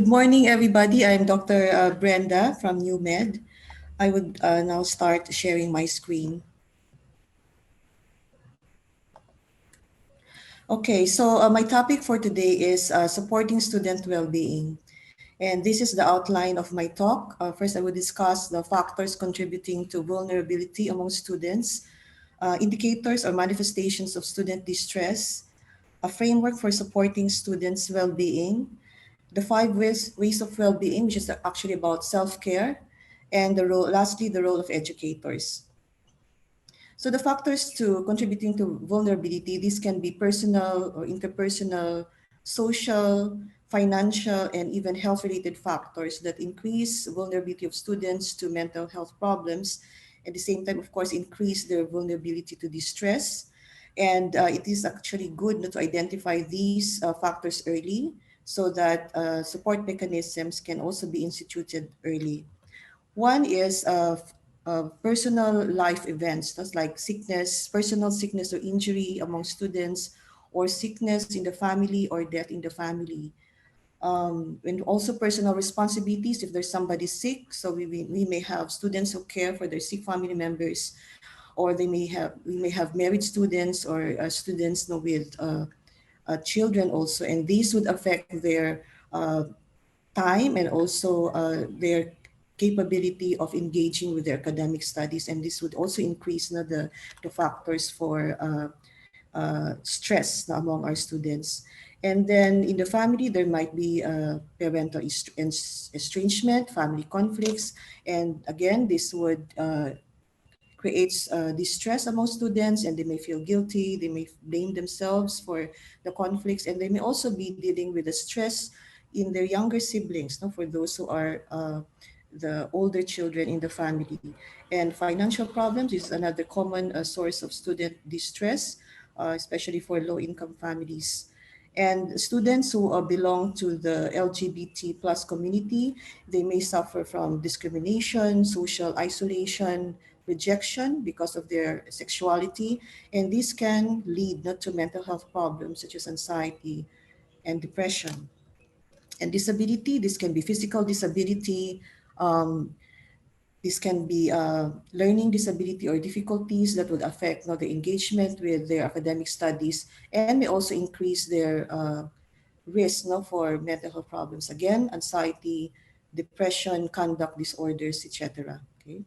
Good morning, everybody. I'm Dr. Brenda from NewMed. I would now start sharing my screen. Okay, so my topic for today is supporting student well-being. And this is the outline of my talk. First, I will discuss the factors contributing to vulnerability among students, indicators or manifestations of student distress, a framework for supporting students' well-being, the five ways of well-being, which is actually about self-care, and lastly, the role of educators. So the factors to contributing to vulnerability, these can be personal or interpersonal, social, financial, and even health-related factors that increase vulnerability of students to mental health problems. At the same time, of course, increase their vulnerability to distress. And it is actually good to identify these factors early so that support mechanisms can also be instituted early. One is personal life events, that's like sickness, personal sickness or injury among students, or sickness in the family or death in the family. And also personal responsibilities if there's somebody sick. So we may have students who care for their sick family members, or we may have married students or students with children also, and these would affect their uh, time and also their capability of engaging with their academic studies, and this would also increase the factors for stress among our students. And then in the family, there might be parental estrangement, family conflicts, and again, this would creates distress among students, and they may feel guilty, they may blame themselves for the conflicts, and they may also be dealing with the stress in their younger siblings, no, for those who are the older children in the family. And financial problems is another common source of student distress, especially for low-income families. And students who belong to the LGBT plus community, they may suffer from discrimination, social isolation, rejection because of their sexuality, and this can lead not to mental health problems such as anxiety and depression. And disability, this can be physical disability, um, this can be learning disability or difficulties that would affect the engagement with their academic studies, and may also increase their risk for mental health problems. Again, anxiety, depression, conduct disorders, etc. Okay.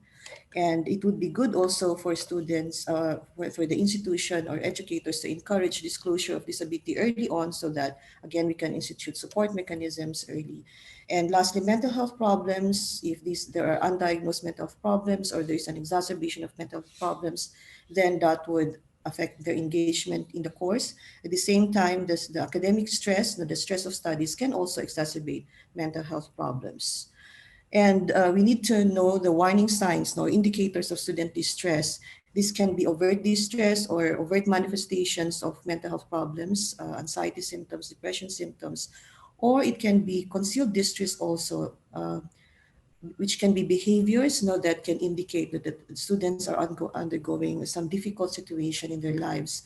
And it would be good also for students, for the institution or educators to encourage disclosure of disability early on so that, again, we can institute support mechanisms early. And lastly, mental health problems, if there are undiagnosed mental health problems or there is an exacerbation of mental health problems, then that would affect their engagement in the course. At the same time, the academic stress, the stress of studies can also exacerbate mental health problems. And we need to know the warning signs, indicators of student distress. This can be overt distress or overt manifestations of mental health problems, anxiety symptoms, depression symptoms, or it can be concealed distress also, which can be behaviors that can indicate that the students are undergoing some difficult situation in their lives.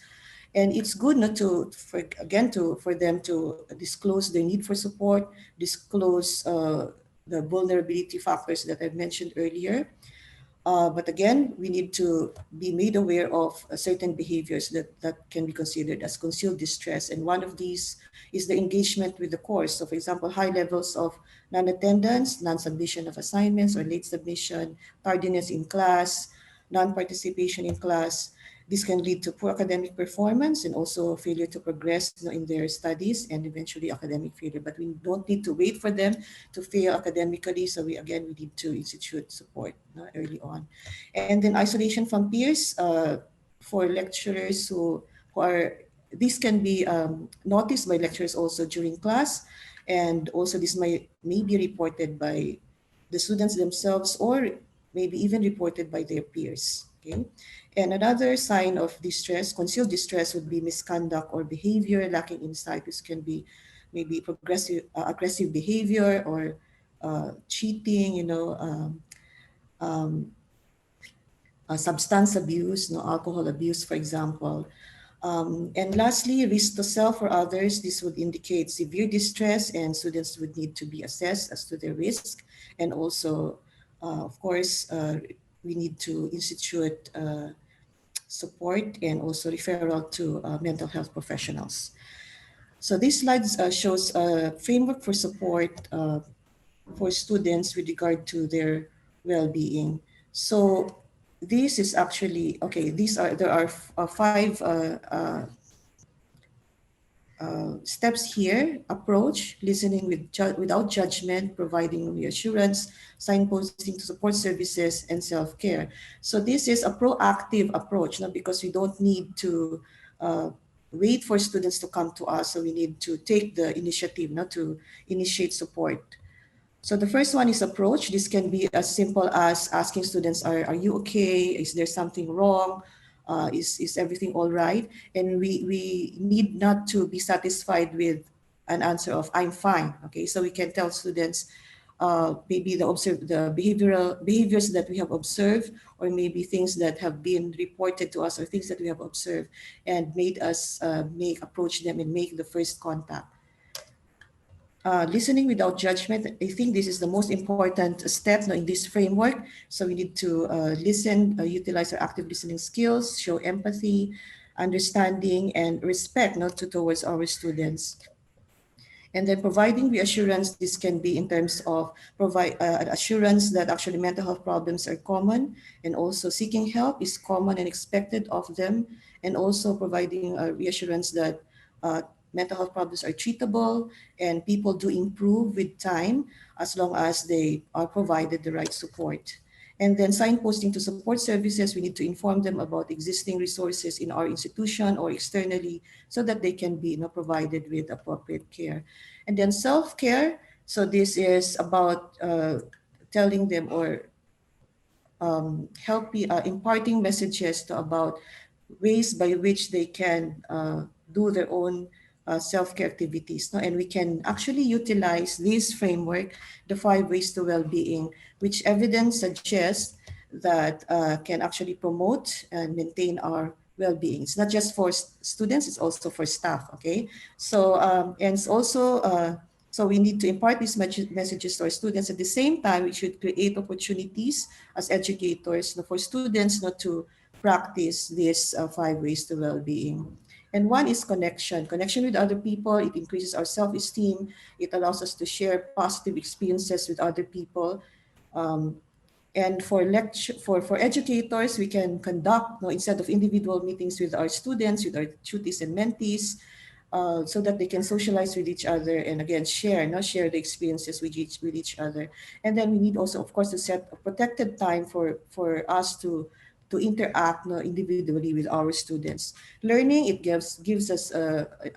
And it's good not to for them to disclose their need for support, disclose the vulnerability factors that I've mentioned earlier. But again, we need to be made aware of certain behaviors that can be considered as concealed distress. And one of these is the engagement with the course. So for example, high levels of non-attendance, non-submission of assignments or late submission, tardiness in class, non-participation in class. This can lead to poor academic performance and also failure to progress in their studies and eventually academic failure. But we don't need to wait for them to fail academically. So we need to institute support early on. And then isolation from peers for lecturers who are, this can be noticed by lecturers also during class. And also this may be reported by the students themselves or maybe even reported by their peers. Okay. And another sign of distress, concealed distress, would be misconduct or behavior lacking insight. This can be maybe aggressive behavior or cheating, um, substance abuse, alcohol abuse, for example. And lastly, risk to self or others. This would indicate severe distress, and students would need to be assessed as to their risk. And also, of course, we need to institute support and also referral to mental health professionals. So this slide shows a framework for support for students with regard to their well-being. So this is actually okay. There are five steps here: approach, listening without judgment, providing reassurance, signposting to support services, and self-care. So this is a proactive approach, not because we don't need to uh, wait for students to come to us. So we need to take the initiative, not to initiate support. So the first one is approach. This can be as simple as asking students, are you okay? Is there something wrong? Is everything all right? And we need not to be satisfied with an answer of I'm fine. Okay, so we can tell students maybe the behaviors that we have observed, or maybe things that have been reported to us, or things that we have observed and made us make approach them and make the first contact. Listening without judgment, I think this is the most important step now in this framework. So we need to listen, utilize our active listening skills, show empathy, understanding, and respect not to towards our students. And then providing reassurance, this can be in terms of provide assurance that actually mental health problems are common, and also seeking help is common and expected of them, and also providing reassurance that uh, mental health problems are treatable and people do improve with time as long as they are provided the right support. And then signposting to support services, we need to inform them about existing resources in our institution or externally so that they can be provided with appropriate care. And then self-care, so this is about telling them or imparting messages about ways by which they can do their own self-care activities. No? And we can actually utilize this framework, the 5 ways to well-being, which evidence suggests that can actually promote and maintain our well-being. It's not just for students, it's also for staff, okay? So, and it's also, so we need to impart these messages to our students. At the same time, we should create opportunities as educators for students not to practice these 5 ways to well-being. And one is connection. Connection with other people, it increases our self-esteem. It allows us to share positive experiences with other people. Um, and for educators, we can conduct, instead of individual meetings with our students, with our tutees and mentees, so that they can socialize with each other and again share the experiences with each other. And then we need also, of course, to set a protected time for us to interact individually with our students. Learning, it gives us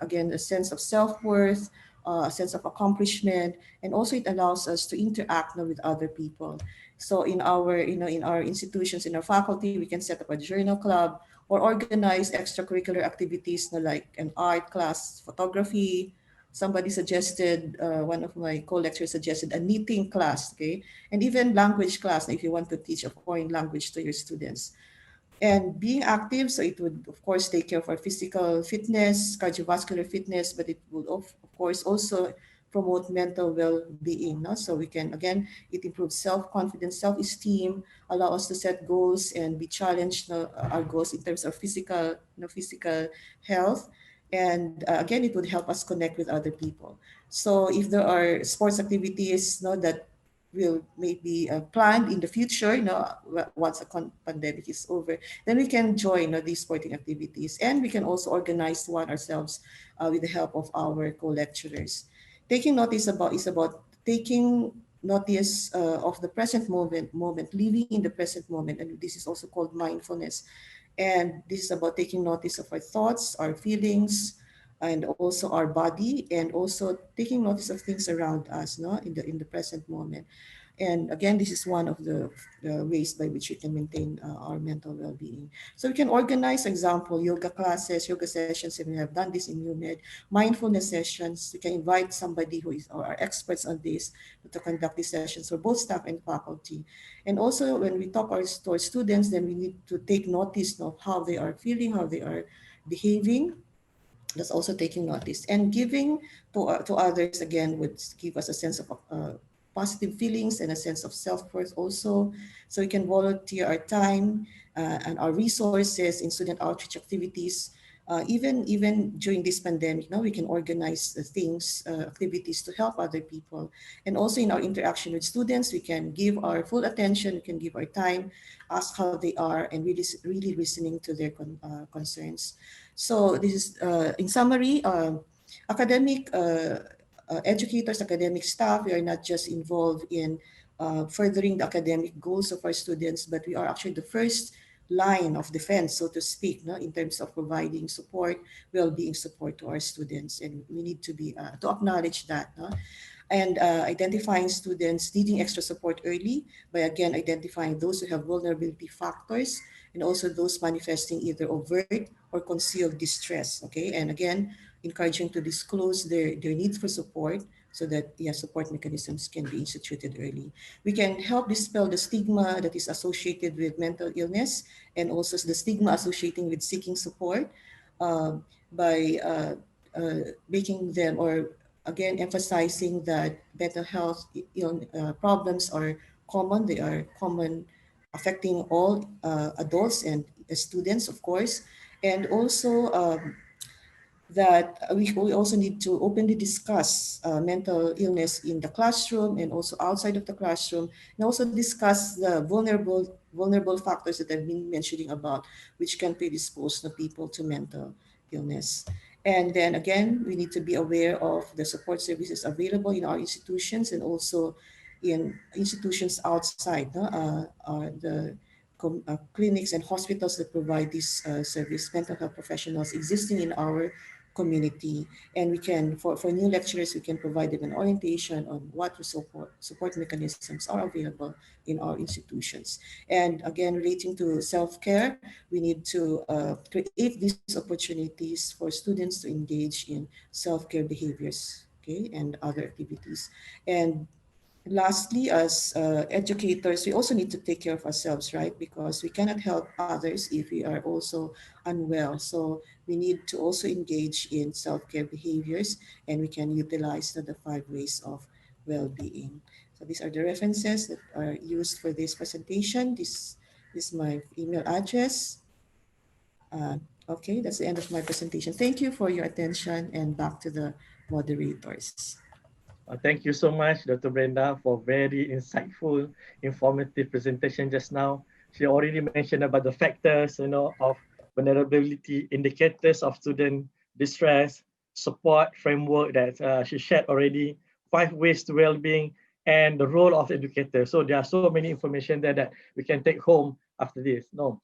again a sense of self-worth, a sense of accomplishment, and also it allows us to interact with other people. So in our in our institutions, in our faculty, we can set up a journal club or organize extracurricular activities like an art class, photography. Somebody suggested, one of my co-lecturers suggested a knitting class, okay? And even language class if you want to teach a foreign language to your students. And being active, so it would of course take care of our physical fitness, cardiovascular fitness, but it would of course also promote mental well-being. No? So we can, again, it improves self-confidence, self-esteem, allow us to set goals and be challenged our goals in terms of physical health. And again, it would help us connect with other people. So if there are sports activities that will maybe planned in the future, once a pandemic is over, then we can join these sporting activities. And we can also organize one ourselves with the help of our co-lecturers. Taking notice is about taking notice of the present moment, living in the present moment. And this is also called mindfulness. And this is about taking notice of our thoughts, our feelings, and also our body, and also taking notice of things around us, in the present moment. And again, this is one of the ways by which we can maintain our mental well-being. So we can organize, for example, yoga classes, yoga sessions, and we have done this in UNED, mindfulness sessions. We can invite somebody who is or are experts on this to conduct these sessions for both staff and faculty. And also when we talk to our students, then we need to take notice of how they are feeling, how they are behaving, that's also taking notice, and giving to others again would give us a sense of positive feelings and a sense of self-worth also. So we can volunteer our time and our resources in student outreach activities. Even during this pandemic, now we can organize things, activities to help other people. And also in our interaction with students, we can give our full attention, we can give our time, ask how they are, and really listening to their concerns. So this is, in summary, academic educators, academic staff, we are not just involved in furthering the academic goals of our students, but we are actually the first line of defense, so to speak, no, in terms of providing support, well-being support to our students, and we need to be to acknowledge that. No? And identifying students needing extra support early by again identifying those who have vulnerability factors and also those manifesting either overt or concealed distress. Okay, and again, encouraging to disclose their need for support so that support mechanisms can be instituted early. We can help dispel the stigma that is associated with mental illness and also the stigma associating with seeking support by making them, or again emphasizing that mental health problems are common. They are common, affecting all adults and students, of course, and also that we also need to openly discuss mental illness in the classroom and also outside of the classroom, and also discuss the vulnerable factors that I've been mentioning about, which can predispose the people to mental illness. And then again, we need to be aware of the support services available in our institutions and also in institutions outside, no? The clinics and hospitals that provide this service, mental health professionals existing in our community. And we can, for new lecturers, we can provide them an orientation on what support mechanisms are available in our institutions. And again, relating to self-care, we need to create these opportunities for students to engage in self-care behaviors, okay, and other activities. And lastly, as educators, we also need to take care of ourselves, right? Because we cannot help others if we are also unwell. So we need to also engage in self-care behaviors, and we can utilize the 5 ways of well-being. So these are the references that are used for this presentation. This is my email address. Okay, that's the end of my presentation. Thank you for your attention, and back to the moderators. Thank you so much, Dr. Brenda, for very insightful, informative presentation just now. She already mentioned about the factors, of vulnerability, indicators of student distress, support framework that she shared already, 5 ways to well-being, and the role of educators. So there are so many information there that we can take home after this. No,